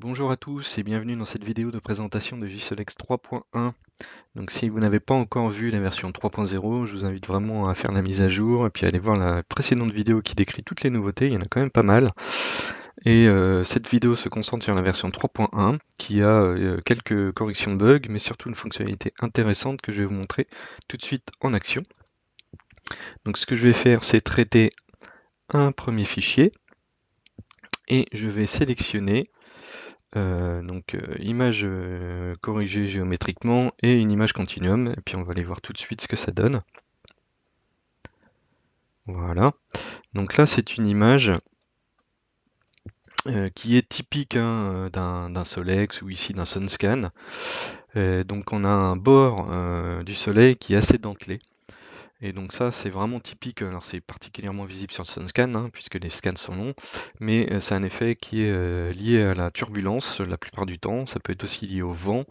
Bonjour à tous et bienvenue dans cette vidéo de présentation de JSOLEX 3.1. Donc si vous n'avez pas encore vu la version 3.0, je vous invite vraiment à faire la mise à jour et puis à aller voir la précédente vidéo qui décrit toutes les nouveautés, il y en a quand même pas mal. Et cette vidéo se concentre sur la version 3.1 qui a quelques corrections de bugs, mais surtout une fonctionnalité intéressante que je vais vous montrer tout de suite en action. Donc ce que je vais faire, c'est traiter un premier fichier et je vais sélectionner image corrigée géométriquement et une image continuum, et puis on va aller voir tout de suite ce que ça donne. Voilà, donc là c'est une image qui est typique hein, d'un Solex ou ici d'un Sunscan. Donc on a un bord du soleil qui est assez dentelé. Et donc ça, c'est vraiment typique. Alors c'est particulièrement visible sur le Sunscan, hein, puisque les scans sont longs, mais c'est un effet qui est lié à la turbulence la plupart du temps. Ça peut être aussi lié au vent,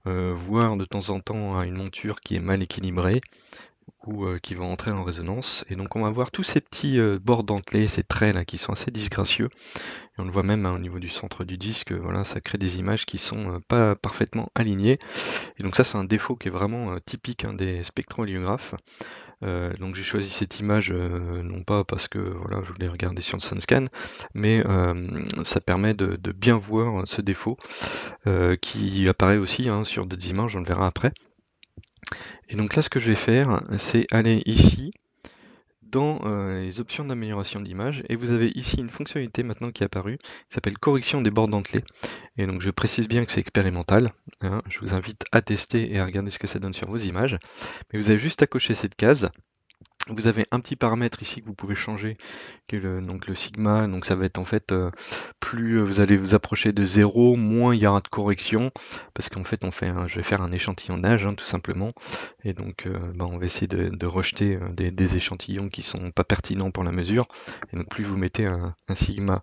voire de temps en temps à une monture qui est mal équilibrée ou qui va entrer en résonance. Et donc on va voir tous ces petits bords dentelés, ces traits là qui sont assez disgracieux. Et on le voit même hein, au niveau du centre du disque, voilà, ça crée des images qui sont pas parfaitement alignées. Et donc ça c'est un défaut qui est vraiment typique hein, des spectroléographes. Donc j'ai choisi cette image non pas parce que voilà, je voulais regarder sur le Sunscan, mais ça permet de bien voir ce défaut qui apparaît aussi hein, sur d'autres images, on le verra après. Et donc là ce que je vais faire, c'est aller ici dans les options d'amélioration d'image et vous avez ici une fonctionnalité maintenant qui est apparue qui s'appelle correction des bords dentelés. Et donc je précise bien que c'est expérimental, hein, je vous invite à tester et à regarder ce que ça donne sur vos images. Mais vous avez juste à cocher cette case. Vous avez un petit paramètre ici que vous pouvez changer, qui est donc le sigma. Donc ça va être en fait, plus vous allez vous approcher de 0, moins il y aura de correction, parce qu'en fait, je vais faire un échantillonnage, hein, tout simplement. Et donc, on va essayer de rejeter des échantillons qui sont pas pertinents pour la mesure. Et donc, plus vous mettez un sigma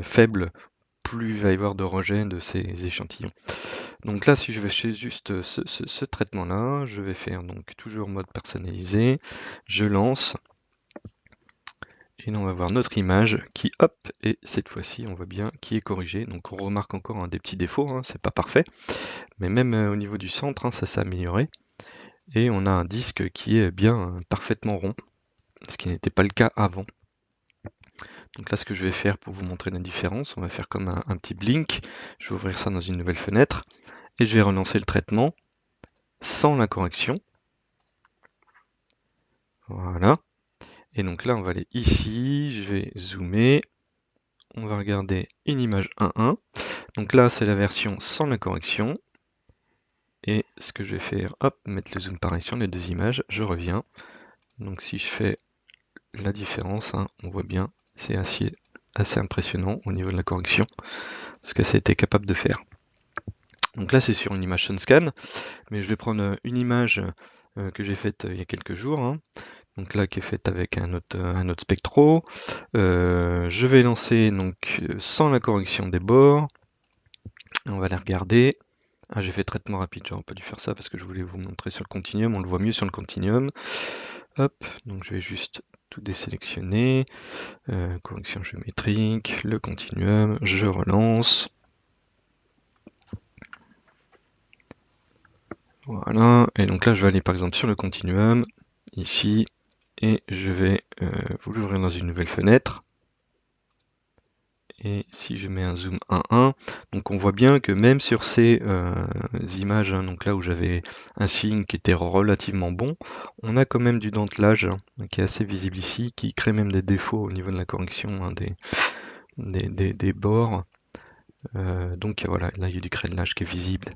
faible, plus il va y avoir de rejet de ces échantillons. Donc là, si je vais chez juste ce traitement-là, je vais faire donc toujours mode personnalisé, je lance, et là on va voir notre image qui, hop, et cette fois-ci on voit bien qui est corrigée. Donc on remarque encore un des petits défauts, hein, c'est pas parfait, mais même au niveau du centre, hein, ça s'est amélioré. Et on a un disque qui est bien parfaitement rond, ce qui n'était pas le cas avant. Donc là, ce que je vais faire pour vous montrer la différence, on va faire comme un petit blink. Je vais ouvrir ça dans une nouvelle fenêtre et je vais relancer le traitement sans la correction. Voilà. Et donc là, on va aller ici, je vais zoomer. On va regarder une image 1.1. Donc là, c'est la version sans la correction. Et ce que je vais faire, hop, mettre le zoom pareil sur les deux images, je reviens. Donc si je fais la différence, hein, on voit bien, c'est assez impressionnant au niveau de la correction, ce que ça a été capable de faire. Donc là, c'est sur une image Sunscan, mais je vais prendre une image que j'ai faite il y a quelques jours, hein. Donc là, qui est faite avec un autre spectro. Je vais lancer donc sans la correction des bords. On va les regarder. Ah, j'ai fait traitement rapide, j'aurais pas dû faire ça parce que je voulais vous montrer sur le continuum, on le voit mieux sur le continuum. Hop, donc je vais juste tout désélectionner, correction géométrique, le continuum, je relance. Voilà, et donc là je vais aller par exemple sur le continuum, ici, et je vais vous l'ouvrir dans une nouvelle fenêtre. Et si je mets un zoom 1.1, donc on voit bien que même sur ces images, hein, donc là où j'avais un signe qui était relativement bon, on a quand même du dentelage hein, qui est assez visible ici, qui crée même des défauts au niveau de la correction hein, des bords. Donc voilà, là il y a du crénelage qui est visible.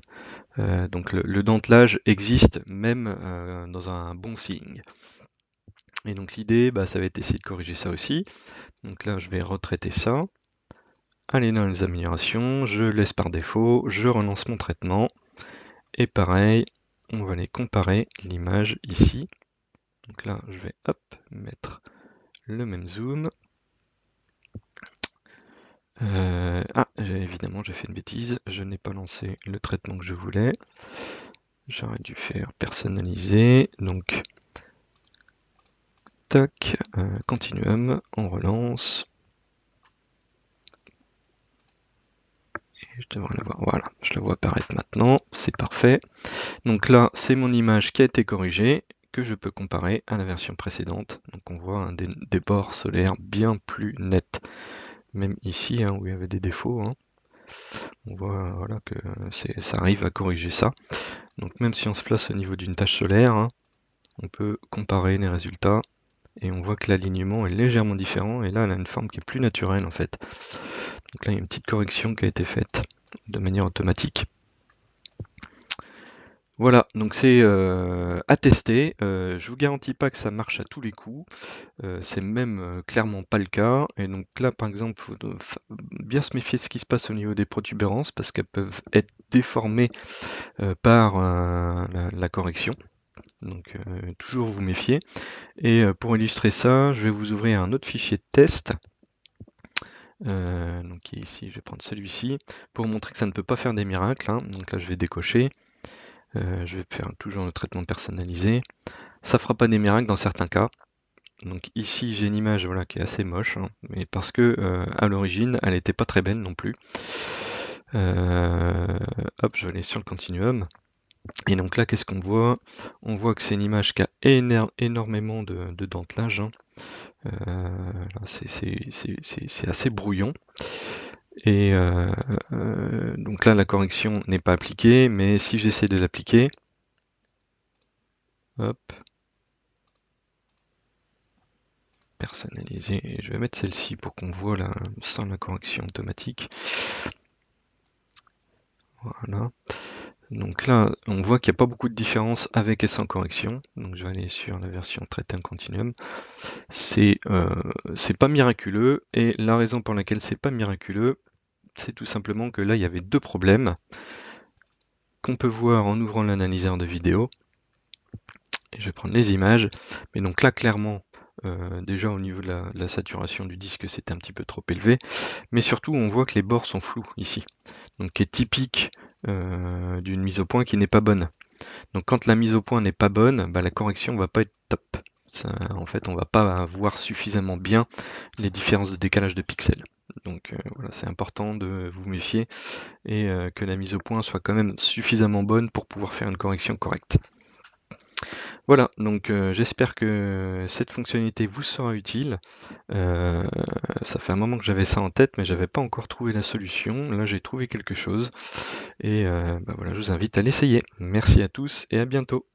Donc le dentelage existe même dans un bon signe. Et donc l'idée, ça va être d'essayer de corriger ça aussi. Donc là je vais retraiter ça. Aller dans les améliorations, je laisse par défaut, je relance mon traitement, et pareil, on va aller comparer l'image ici. Donc là, je vais hop, mettre le même zoom. Évidemment, j'ai fait une bêtise, je n'ai pas lancé le traitement que je voulais. J'aurais dû faire personnaliser, donc tac, continuum, on relance. je devrais la voir. Voilà, je la vois apparaître maintenant, c'est parfait. Donc là, c'est mon image qui a été corrigée, que je peux comparer à la version précédente. Donc on voit des bords solaires bien plus nets. Même ici, où il y avait des défauts, on voit voilà, que ça arrive à corriger ça. Donc même si on se place au niveau d'une tache solaire, on peut comparer les résultats et on voit que l'alignement est légèrement différent et là elle a une forme qui est plus naturelle en fait. Donc là il y a une petite correction qui a été faite de manière automatique. Voilà, donc c'est à tester. Je vous garantis pas que ça marche à tous les coups. C'est même clairement pas le cas. Et donc là, par exemple, il faut bien se méfier de ce qui se passe au niveau des protubérances parce qu'elles peuvent être déformées par la correction. Donc toujours vous méfier. Et pour illustrer ça, je vais vous ouvrir un autre fichier de test. Donc ici, je vais prendre celui-ci pour montrer que ça ne peut pas faire des miracles. Donc là, je vais décocher. Je vais faire toujours le traitement personnalisé. Ça fera pas des miracles dans certains cas. Donc ici j'ai une image voilà, qui est assez moche, mais parce que à l'origine elle n'était pas très belle non plus. Hop, je vais aller sur le continuum. Et donc là qu'est-ce qu'on voit? On voit que c'est une image qui a énormément de dentelage. C'est assez brouillon. Et donc là la correction n'est pas appliquée, mais si j'essaie de l'appliquer, hop, personnaliser, et je vais mettre celle-ci pour qu'on voit là sans la correction automatique. Voilà. Donc là, on voit qu'il n'y a pas beaucoup de différence avec et sans correction. Donc je vais aller sur la version traité en continuum. C'est pas miraculeux, et la raison pour laquelle c'est pas miraculeux, c'est tout simplement que là il y avait deux problèmes qu'on peut voir en ouvrant l'analyseur de vidéo. Et je vais prendre les images. Mais donc là clairement, déjà au niveau de la saturation du disque, c'était un petit peu trop élevé. Mais surtout, on voit que les bords sont flous ici. Donc qui est typique d'une mise au point qui n'est pas bonne. Donc quand la mise au point n'est pas bonne, la correction va pas être top. En fait, on va pas voir suffisamment bien les différences de décalage de pixels. Donc voilà, c'est important de vous méfier et que la mise au point soit quand même suffisamment bonne pour pouvoir faire une correction correcte. Voilà, donc j'espère que cette fonctionnalité vous sera utile. Ça fait un moment que j'avais ça en tête, mais j'avais pas encore trouvé la solution. Là, j'ai trouvé quelque chose. Et voilà, je vous invite à l'essayer. Merci à tous et à bientôt.